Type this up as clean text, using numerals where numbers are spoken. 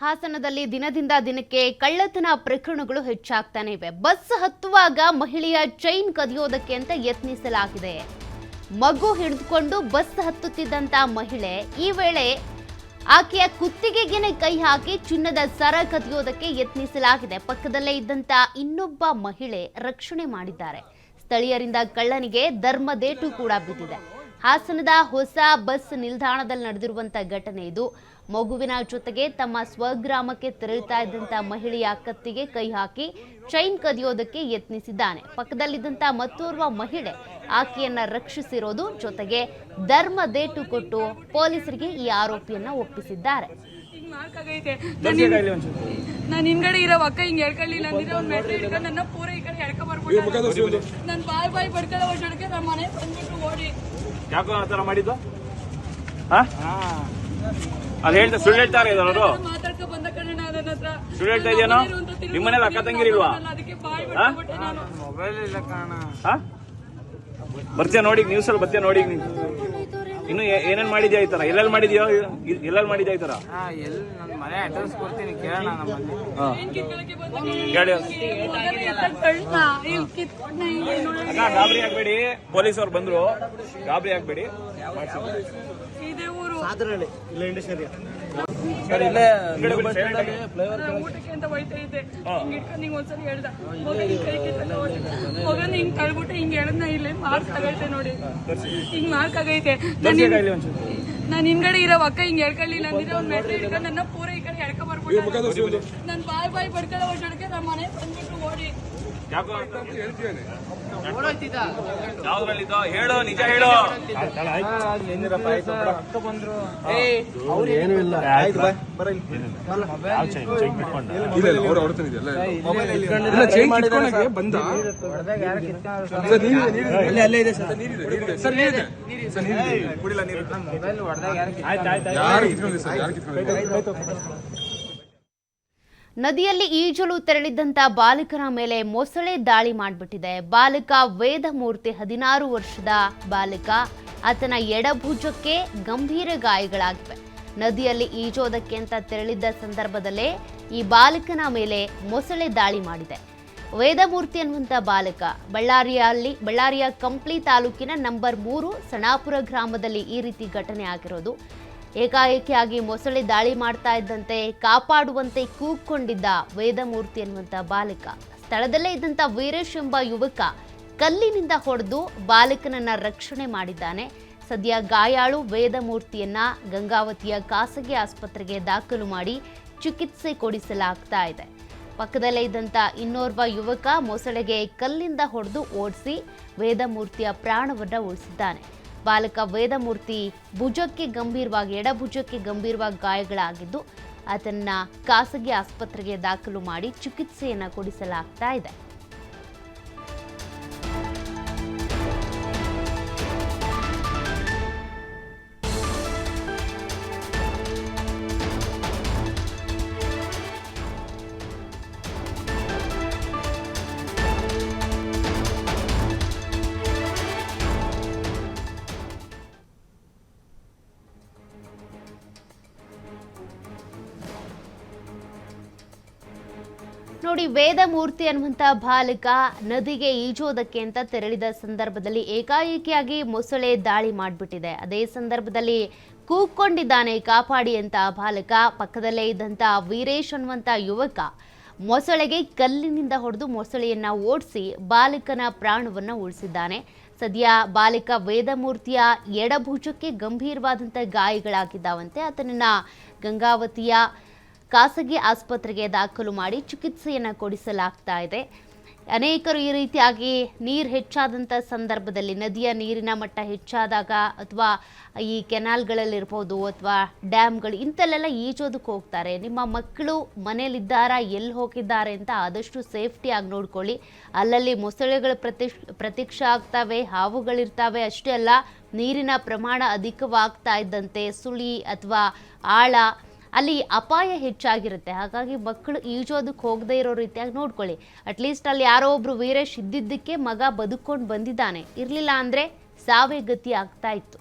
ಹಾಸನದಲ್ಲಿ ದಿನದಿಂದ ದಿನಕ್ಕೆ ಕಳ್ಳತನ ಪ್ರಕರಣಗಳು ಹೆಚ್ಚಾಗ್ತಾನೆ ಇವೆ. ಬಸ್ ಹತ್ತುವಾಗ ಮಹಿಳೆಯ ಚೈನ್ ಕದಿಯೋದಕ್ಕೆ ಅಂತ ಯತ್ನಿಸಲಾಗಿದೆ. ಮಗು ಹಿಡಿದುಕೊಂಡು ಬಸ್ ಹತ್ತುತ್ತಿದ್ದಂತ ಮಹಿಳೆ ಈ ವೇಳೆ ಆಕೆಯ ಕುತ್ತಿಗೆಗೆ ಕೈ ಹಾಕಿ ಚಿನ್ನದ ಸರ ಕದಿಯೋದಕ್ಕೆ ಯತ್ನಿಸಲಾಗಿದೆ. ಪಕ್ಕದಲ್ಲೇ ಇದ್ದಂತ ಇನ್ನೊಬ್ಬ ಮಹಿಳೆ ರಕ್ಷಣೆ ಮಾಡಿದ್ದಾರೆ. ಸ್ಥಳೀಯರಿಂದ ಕಳ್ಳನಿಗೆ ಧರ್ಮದೇಟು ಕೂಡ ಬಿದ್ದಿದೆ. ಹಾಸನದ ಹೊಸ ಬಸ್ ನಿಲ್ದಾಣದಲ್ಲಿ ನಡೆದಿರುವಂತ ಘಟನೆ ಇದು. ಮಗುವಿನ ಜೊತೆಗೆ ತಮ್ಮ ಸ್ವಗ್ರಾಮಕ್ಕೆ ತೆರಳುತ್ತಾ ಇದ್ದಂತ ಮಹಿಳೆಯ ಕತ್ತಿಗೆ ಕೈ ಹಾಕಿ ಚೈನ್ ಕದಿಯೋದಕ್ಕೆ ಯತ್ನಿಸಿದ್ದಾನೆ. ಪಕ್ಕದಲ್ಲಿದ್ದಂತ ಮತ್ತೋರ್ವ ಮಹಿಳೆ ಆಕೆಯನ್ನ ರಕ್ಷಿಸಿರೋದು, ಜೊತೆಗೆ ಧರ್ಮದೇಟು ಕೊಟ್ಟು ಪೊಲೀಸರಿಗೆ ಈ ಆರೋಪಿಯನ್ನ ಒಪ್ಪಿಸಿದ್ದಾರೆ. ನಾನು ಹಿಂಗಡೆ ಇರೋ ಅಕ್ಕ ಹಿಂಗೆ ಹೇಳ್ಕೊಳ್ಳಿಲ್ಲ ಅಂದ್ರೆ ಅವ್ನು ಮೆಟ್ರೋ ಹಿಡ್ಕೊಂಡು ನನ್ನ ಪೂರ ಈ ಕಡೆ ಎಳ್ಕೊ ಬರ್ಬಿಟ್ಟು ನಾನು ಬಾಯ್ ಬಡ್ಕೊಳ್ಳೋ ವರ್ಷಕ್ಕೆ ನಮ್ಮ ಮನೆ ಬಂದ್ಬಿಟ್ಟು ಓಡಿ ಯಾಕೋ ಆ ಥರ ಮಾಡಿದ್ದು? ಅದು ಹೇಳ್ತಾ ಸುಳ್ಳು ಹೇಳ್ತಾರೆ ಅವರು. ಮಾತಾಡ್ಕೊ ಬಂದ ಕಣ ನನ್ನ ಹತ್ರ ಸುಳ್ಳು ಹೇಳ್ತಾ ಇದೆಯೇನೋ? ನಿಮ್ಮ ಮನೇಲಿ ಅಕ್ಕ ತಂಗಿರಿಲ್ವಾ? ಅದಕ್ಕೆ ಬಾಯ್ ಬಿಟ್ಬಿಟ್ಟೆ ನಾನು. ಮೊಬೈಲ್ ಇಲ್ಲ ಕಾಣ. ಬರ್ತೀಯ ನೋಡಿ, ನ್ಯೂಸ್ ಅಲ್ಲಿ ಬರ್ತೀಯ ನೋಡಿ. ನೀನು ಇನ್ನು ಏನೇನ್ ಮಾಡಿದ್ಯಾ ಈ ತರ? ಎಲ್ಲೆಲ್ಲಿ ಮಾಡಿದ್ಯೋ? ಎಲ್ಲೆಲ್ಲಿ ಮಾಡಿದ್ಯಾ ಈ ತರ? ಎಲ್ಲಿ ನನ್ನ ಮನೆ ಅಡ್ರೆಸ್ ಕೊಡ್ತೀನಿ, ಕೇಳೋಣ. ಗಾಬರಿ ಆಗ್ಬೇಡಿ, ಪೊಲೀಸ್ ಅವ್ರು ಬಂದ್ರು, ಗಾಬರಿ ಆಗ್ಬೇಡಿ. ಇದೇ ಊರು ಊಟಕ್ಕೆ ಅಂತ ಹೋಯ್ತಾ ಇದ್ದೆ. ಹಿಂಗ್ ಇಟ್ಕೊಂಡು ಹಿಂಗ್ ಒಂದ್ಸರಿ ಹೇಳ್ದ, ಮಗ ಹಿಂಗ್ ಕೈ ಕಿತ್ತಲ್ಲ ಮಗನ ಹಿಂಗ್ ತಳ್ಬಿಟ್ಟು ಹಿಂಗ್ ಹೇಳದ್ನ ಇಲ್ಲೇ ಮಾರ್ಕ್ ಆಗೈತೆ ನೋಡಿ, ಹಿಂಗ್ ಮಾರ್ಕ್ ಆಗೈತೆ. ನಾನು ಹಿಂಗಡೆ ಇರೋ ಅಕ್ಕ ಹಿಂಗ್ ಹೇಳ್ಕೊಳ್ಳಿಲ್ಲ ಅಂದ್ರೆ ಅವ್ನು ಮೆಟ್ರೋ ಹಿಡ್ಕೊಂಡು ನನ್ನ ಪೂರ ಈ ಕಡೆ ಎಳ್ಕೊ ಬರ್ಬಿಟ್ಟು ನಾನು ಬಾಯ್ ಬಡ್ಕೊಳ್ಳೋ ವರ್ಷಕ್ಕೆ ನಮ್ಮ ಮನೆ ಬಂದ್ಬಿಟ್ಟು ಓಡಿ. ಯಾವ್ದ್ರಲ್ಲಿದ್ದೋ ಹೇಳು, ನಿಜ ಹೇಳು. ಏನು ಇಲ್ಲ. ನದಿಯಲ್ಲಿ ಈಜಲು ತೆರಳಿದ್ದಂತ ಬಾಲಕನ ಮೇಲೆ ಮೊಸಳೆ ದಾಳಿ ಮಾಡಿಬಿಟ್ಟಿದೆ. ಬಾಲಕ ವೇದಮೂರ್ತಿ 16 ವರ್ಷದ ಬಾಲಕ. ಆತನ ಎಡಭುಜಕ್ಕೆ ಗಂಭೀರ ಗಾಯಗಳಾಗಿವೆ. ನದಿಯಲ್ಲಿ ಈಜೋದಕ್ಕೆ ಅಂತ ತೆರಳಿದ್ದ ಸಂದರ್ಭದಲ್ಲೇ ಈ ಬಾಲಕನ ಮೇಲೆ ಮೊಸಳೆ ದಾಳಿ ಮಾಡಿದೆ. ವೇದಮೂರ್ತಿ ಅನ್ನುವಂಥ ಬಾಲಕ ಬಳ್ಳಾರಿಯ ಕಂಪ್ಲಿ ತಾಲೂಕಿನ ನಂಬರ್ 3 ಸಣಾಪುರ ಗ್ರಾಮದಲ್ಲಿ ಈ ರೀತಿ ಘಟನೆ ಆಗಿರೋದು. ಏಕಾಏಕಿಯಾಗಿ ಮೊಸಳೆ ದಾಳಿ ಮಾಡ್ತಾ ಇದ್ದಂತೆ ಕಾಪಾಡುವಂತೆ ಕೂಗ್ಕೊಂಡಿದ್ದ ವೇದಮೂರ್ತಿ ಅನ್ನುವಂಥ ಬಾಲಕ. ಸ್ಥಳದಲ್ಲೇ ಇದ್ದಂಥ ವೀರೇಶ್ ಎಂಬ ಯುವಕ ಕಲ್ಲಿನಿಂದ ಹೊಡೆದು ಬಾಲಕನನ್ನ ರಕ್ಷಣೆ ಮಾಡಿದ್ದಾನೆ. ಸದ್ಯ ಗಾಯಾಳು ವೇದಮೂರ್ತಿಯನ್ನ ಗಂಗಾವತಿಯ ಖಾಸಗಿ ಆಸ್ಪತ್ರೆಗೆ ದಾಖಲು ಮಾಡಿ ಚಿಕಿತ್ಸೆ ಕೊಡಿಸಲಾಗ್ತಾ ಇದೆ. ಪಕ್ಕದಲ್ಲೇ ಇದ್ದಂಥ ಇನ್ನೋರ್ವ ಯುವಕ ಮೊಸಳೆಗೆ ಕಲ್ಲಿಂದ ಹೊಡೆದು ಓಡಿಸಿ ವೇದಮೂರ್ತಿಯ ಪ್ರಾಣವನ್ನ ಉಳಿಸಿದ್ದಾನೆ. ಬಾಲಕ ವೇದಮೂರ್ತಿ ಎಡಭುಜಕ್ಕೆ ಗಂಭೀರವಾಗಿ ಗಾಯಗಳಾಗಿದ್ದು ಆತನ್ನ ಖಾಸಗಿ ಆಸ್ಪತ್ರೆಗೆ ದಾಖಲು ಮಾಡಿ ಚಿಕಿತ್ಸೆಯನ್ನ ಕೊಡಿಸಲಾಗ್ತಾ ಇದೆ. ನೋಡಿ, ವೇದಮೂರ್ತಿ ಅನ್ನುವಂಥ ಬಾಲಕ ನದಿಗೆ ಈಜೋದಕ್ಕೆ ಅಂತ ತೆರಳಿದ ಸಂದರ್ಭದಲ್ಲಿ ಏಕಾಏಕಿಯಾಗಿ ಮೊಸಳೆ ದಾಳಿ ಮಾಡಿಬಿಟ್ಟಿದೆ. ಅದೇ ಸಂದರ್ಭದಲ್ಲಿ ಕೂಗ್ಕೊಂಡಿದ್ದಾನೆ ಕಾಪಾಡಿ ಅಂತ ಬಾಲಕ. ಪಕ್ಕದಲ್ಲೇ ಇದ್ದಂಥ ವೀರೇಶ್ ಅನ್ನುವಂಥ ಯುವಕ ಮೊಸಳೆಗೆ ಕಲ್ಲಿನಿಂದ ಹೊಡೆದು ಮೊಸಳೆಯನ್ನ ಓಡಿಸಿ ಬಾಲಕನ ಪ್ರಾಣವನ್ನ ಉಳಿಸಿದ್ದಾನೆ. ಸದ್ಯ ಬಾಲಕ ವೇದಮೂರ್ತಿಯ ಎಡಭುಜಕ್ಕೆ ಗಂಭೀರವಾದಂಥ ಗಾಯಗಳಾಗಿದ್ದಾವಂತೆ. ಆತನನ್ನ ಗಂಗಾವತಿಯ ಖಾಸಗಿ ಆಸ್ಪತ್ರೆಗೆ ದಾಖಲು ಮಾಡಿ ಚಿಕಿತ್ಸೆಯನ್ನು ಕೊಡಿಸಲಾಗ್ತಾ ಇದೆ. ಅನೇಕರು ಈ ರೀತಿಯಾಗಿ ನೀರು ಹೆಚ್ಚಾದಂಥ ಸಂದರ್ಭದಲ್ಲಿ, ನದಿಯ ನೀರಿನ ಮಟ್ಟ ಹೆಚ್ಚಾದಾಗ ಅಥವಾ ಈ ಕೆನಾಲ್ಗಳಲ್ಲಿರ್ಬೋದು ಅಥವಾ ಡ್ಯಾಮ್ಗಳು ಇಂಥಲ್ಲೆಲ್ಲ ಈಜೋದಕ್ಕೆ ಹೋಗ್ತಾರೆ. ನಿಮ್ಮ ಮಕ್ಕಳು ಮನೇಲಿದ್ದಾರಾ, ಎಲ್ಲಿ ಹೋಗಿದ್ದಾರೆ ಅಂತ ಆದಷ್ಟು ಸೇಫ್ಟಿಯಾಗಿ ನೋಡ್ಕೊಳ್ಳಿ. ಅಲ್ಲಲ್ಲಿ ಮೊಸಳೆಗಳು ಪ್ರತ್ಯಕ್ಷ ಆಗ್ತವೆ, ಹಾವುಗಳಿರ್ತವೆ. ಅಷ್ಟೇ ಅಲ್ಲ, ನೀರಿನ ಪ್ರಮಾಣ ಅಧಿಕವಾಗ್ತಾ ಇದ್ದಂತೆ ಸುಳಿ ಅಥವಾ ಆಳ ಅಲ್ಲಿ ಅಪಾಯ ಹೆಚ್ಚಾಗಿರುತ್ತೆ. ಹಾಗಾಗಿ ಮಕ್ಕಳು ಈಜೋದಕ್ಕೆ ಹೋಗದೇ ಇರೋ ರೀತಿಯಾಗಿ ನೋಡ್ಕೊಳ್ಳಿ. ಅಟ್ಲೀಸ್ಟ್ ಅಲ್ಲಿ ಯಾರೋ ಒಬ್ರು ವೀರೇಶ್ ಇದ್ದಿದ್ದಕ್ಕೆ ಮಗ ಬದುಕೊಂಡು ಬಂದಿದ್ದಾನೆ. ಇರಲಿಲ್ಲ ಅಂದರೆ ಸಾವೇ ಗತಿ ಆಗ್ತಾ ಇತ್ತು.